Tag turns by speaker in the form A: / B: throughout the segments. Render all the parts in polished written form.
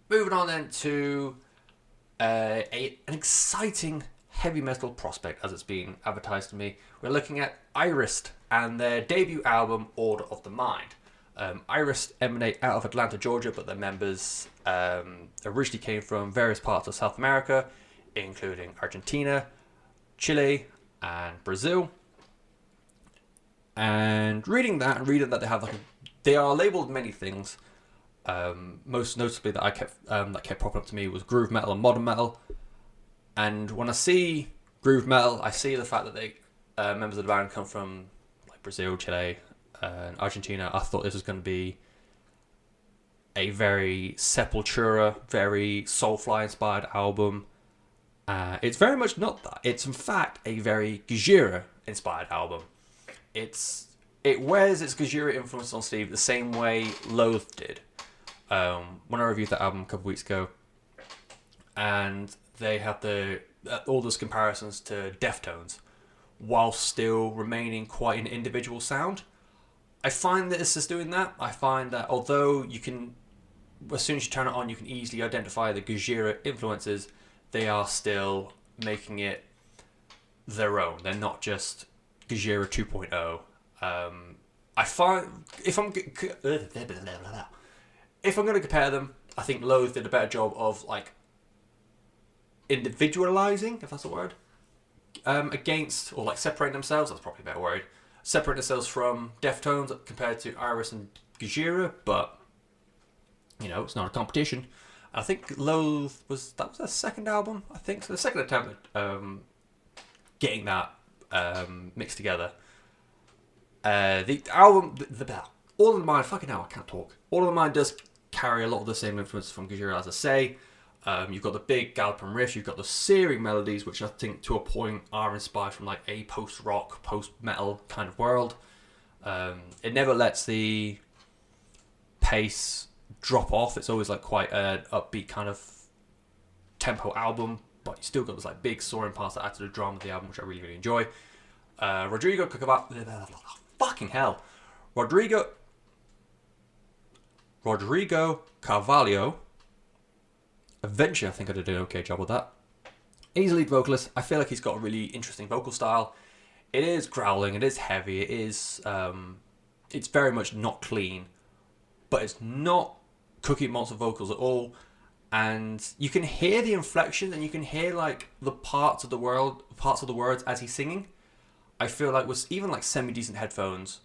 A: moving on then to an exciting heavy metal prospect as it's been advertised to me. We're looking at Irist and their debut album, Order of the Mind. Irist emanate out of Atlanta, Georgia, but their members originally came from various parts of South America, including Argentina, Chile, and Brazil. And reading that they have they are labeled many things. Most notably that kept popping up to me was groove metal and modern metal. And when I see groove metal, I see the fact that they members of the band come from like Brazil, Chile, and Argentina. I thought this was going to be a very Sepultura, very Soulfly inspired album. It's very much not that. It's in fact a very Gojira inspired album. It wears its Gojira influence on sleeve the same way Loathe did. When I reviewed that album a couple of weeks ago, and they have all those comparisons to Deftones, while still remaining quite an individual sound. I find that this is doing that. I find that although you can, as soon as you turn it on, you can easily identify the Gojira influences, they are still making it their own. They're not just Gojira 2.0. I find if I'm going to compare them, I think Loathe did a better job of like individualizing, if that's a word, against or like separating themselves. That's probably a better word. Separating themselves from Deftones compared to Irist and Gojira, but you know it's not a competition. I think Loathe was their second album. I think so. The second attempt at getting that mixed together. The album, All of the Mind. Fucking hell, I can't talk. All of the Mind does carry a lot of the same influences from Gojira, as I say. You've got the big galloping riffs, you've got the searing melodies, which I think to a point are inspired from like a post-rock, post-metal kind of world. It never lets the pace drop off. It's always like quite an upbeat kind of tempo album, but you still got this like big soaring parts that add to the drama of the album, which I really, really enjoy. Rodrigo fucking hell. Rodrigo Carvalho. Eventually, I think I did an okay job with that. He's a lead vocalist. I feel like he's got a really interesting vocal style. It is growling. It is heavy. It is. It's very much not clean, but it's not Cookie Monster vocals at all. And you can hear the inflection, and you can hear like the parts of the words as he's singing. I feel like with even like semi-decent headphones,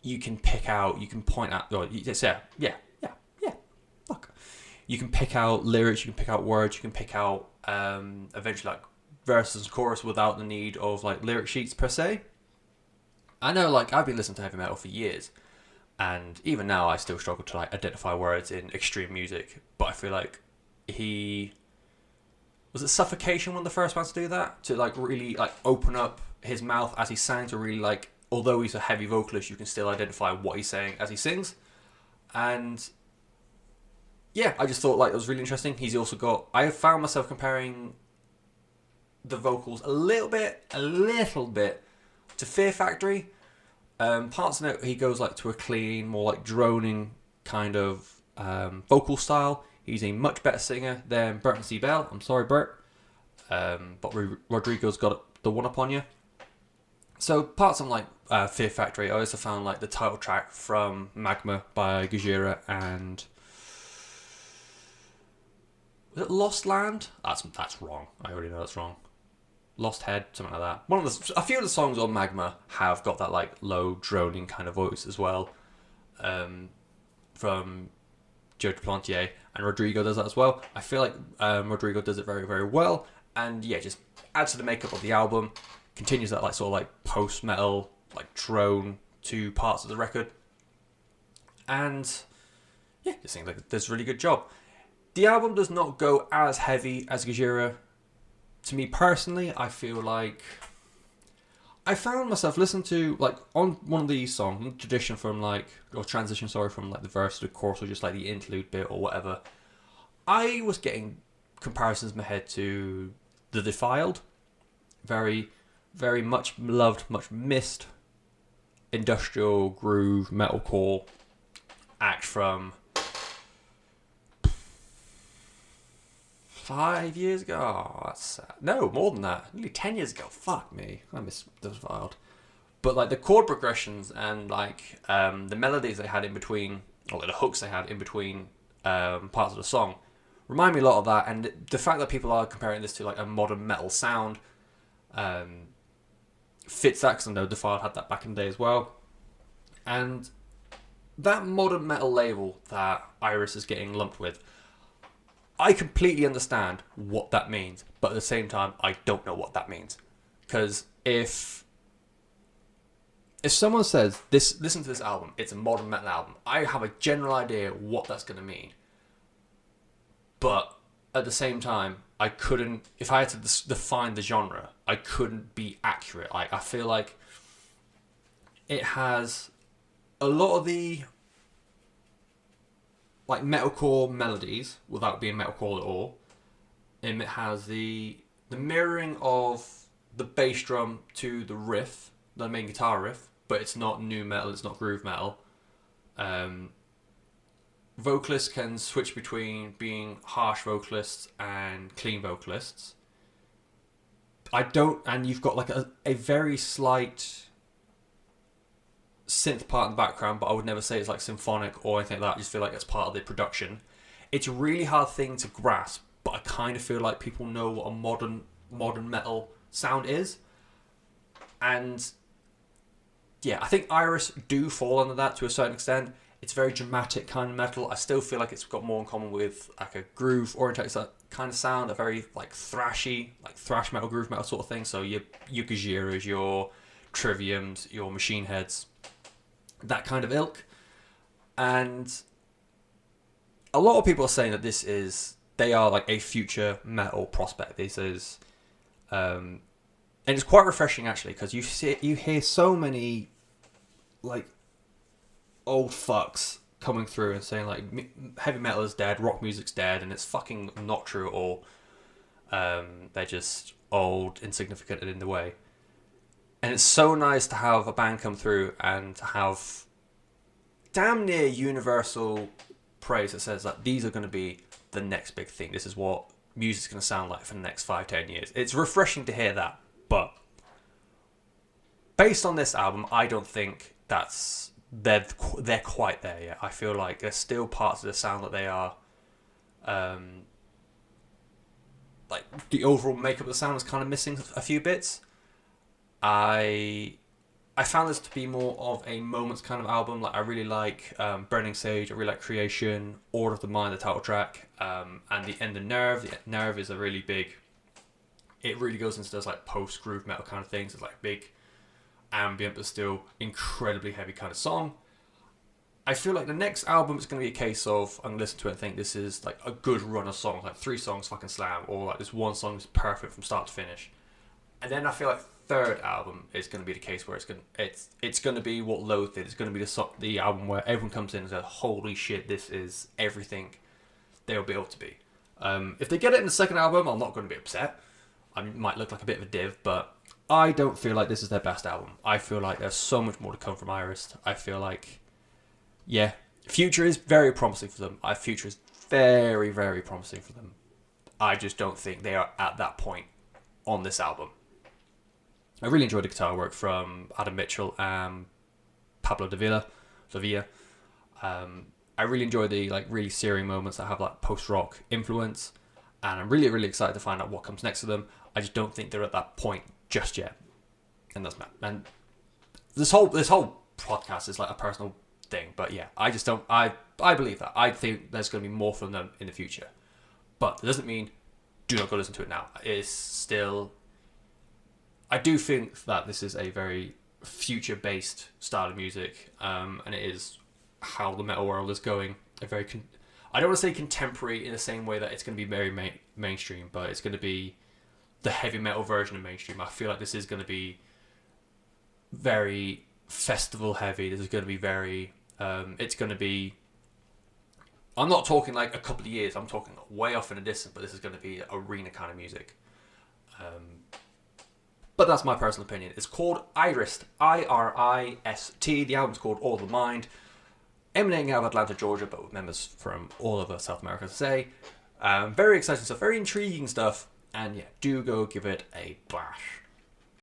A: you can pick out, you can point out, yeah. Fuck. You can pick out lyrics, you can pick out words, you can pick out eventually like verses and chorus without the need of like lyric sheets per se. I know, like I've been listening to heavy metal for years, and even now I still struggle to like identify words in extreme music. But I feel like was it Suffocation one of the first bands to do that? To like really like open up his mouth as he sang to really like, although he's a heavy vocalist, you can still identify what he's saying as he sings. And yeah, I just thought like it was really interesting. He's also got, I have found myself comparing the vocals a little bit to Fear Factory. Parts of it he goes like to a clean, more like droning kind of vocal style. He's a much better singer than Bert and C. Bell. I'm sorry, Bert. But Rodrigo's got the one up on you. So parts of like Fear Factory, I also found like the title track from Magma by Gojira and was it Lost Land? That's wrong. I already know that's wrong. Lost Head, something like that. A few of the songs on Magma have got that like low droning kind of voice as well, from Joe Duplantier, and Rodrigo does that as well. I feel like Rodrigo does it very, very well, and yeah, just adds to the makeup of the album. Continues that like sort of like post metal like drone to parts of the record, and yeah, just think like does a really good job. The album does not go as heavy as Gojira. To me personally, I feel like I found myself listening to like on one of these songs, transition from like the verse to the chorus, or just like the interlude bit or whatever. I was getting comparisons in my head to The Defiled, very, very much loved, much missed industrial groove metalcore act from 5 years ago. Oh, that's sad. No, more than that. Nearly 10 years ago. Fuck me. I miss those wild. But like the chord progressions and like the melodies they had in between, or like the hooks they had in between parts of the song, remind me a lot of that. And the fact that people are comparing this to like a modern metal sound fits that, because I know Defiled had that back in the day as well. And that modern metal label that Irist is getting lumped with, I completely understand what that means, but at the same time, I don't know what that means. Because if someone says, listen to this album, it's a modern metal album, I have a general idea what that's going to mean. But at the same time, I couldn't, if I had to define the genre, I couldn't be accurate. Like, I feel like it has a lot of the like metalcore melodies without being metalcore at all. And it has the mirroring of the bass drum to the riff, the main guitar riff, but it's not nu metal, it's not groove metal. Vocalists can switch between being harsh vocalists and clean vocalists. And you've got like a very slight synth part in the background, but I would never say it's like symphonic or anything like that. I just feel like it's part of the production. It's a really hard thing to grasp, but I kind of feel like people know what a modern metal sound is. And yeah, I think Irist do fall under that to a certain extent. It's very dramatic kind of metal. I still feel like it's got more in common with like a groove oriented kind of sound, a very like thrashy, like thrash metal, groove metal sort of thing. So your Gojiras, your Triviums, your Machine Heads, that kind of ilk. And a lot of people are saying that they are like a future metal prospect. This is, and it's quite refreshing actually, because you hear so many like old fucks coming through and saying like heavy metal is dead, rock music's dead, and it's fucking not true at all. They're just old, insignificant, and in the way. And it's so nice to have a band come through and have damn near universal praise that says that these are going to be the next big thing. This is what music's going to sound like for the next 5-10 years. It's refreshing to hear that, but based on this album, I don't think they're quite there yet. I feel like there's still parts of the sound that they are like the overall makeup of the sound is kind of missing a few bits. I found this to be more of a moments kind of album. Like I really like Burning Sage, I really like Creation, Order of the Mind, the title track, and the end of Nerve. The Nerve is a really big. It really goes into those like post groove metal kind of things. It's like big, ambient but still incredibly heavy kind of song. I feel like the next album is going to be a case of I'm going to listen to it and think this is like a good run of songs, like 3 songs fucking slam, or like this one song is perfect from start to finish. And then I feel like third album is going to be the case where it's going to be what Loathe did. It's going to be the album where everyone comes in and says, holy shit, this is everything they'll be able to be. If they get it in the second album, I'm not going to be upset. I might look like a bit of a div, but I don't feel like this is their best album. I feel like there's so much more to come from Irist. I feel like, yeah, future is very promising for them. Future is very, very promising for them. I just don't think they are at that point on this album. I really enjoyed the guitar work from Adam Mitchell and Pablo Davila. I really enjoy the like really searing moments that have like post-rock influence, and I'm really, really excited to find out what comes next to them. I just don't think they're at that point just yet, and that's mad. And this whole podcast is like a personal thing, but yeah, I just don't. I believe that. I think there's going to be more from them in the future, but it doesn't mean do not go listen to it now. It's still. I do think that this is a very future-based style of music, and it is how the metal world is going. I don't want to say contemporary in the same way that it's going to be very mainstream, but it's going to be the heavy metal version of mainstream. I feel like this is going to be very festival heavy. This is going to be very. It's going to be. I'm not talking like a couple of years. I'm talking way off in the distance, but this is going to be arena kind of music. But that's my personal opinion. It's called Irist, Irist. The album's called All the Mind, emanating out of Atlanta, Georgia, but with members from all over South America, to say. Very exciting stuff, very intriguing stuff, and yeah, do go give it a bash.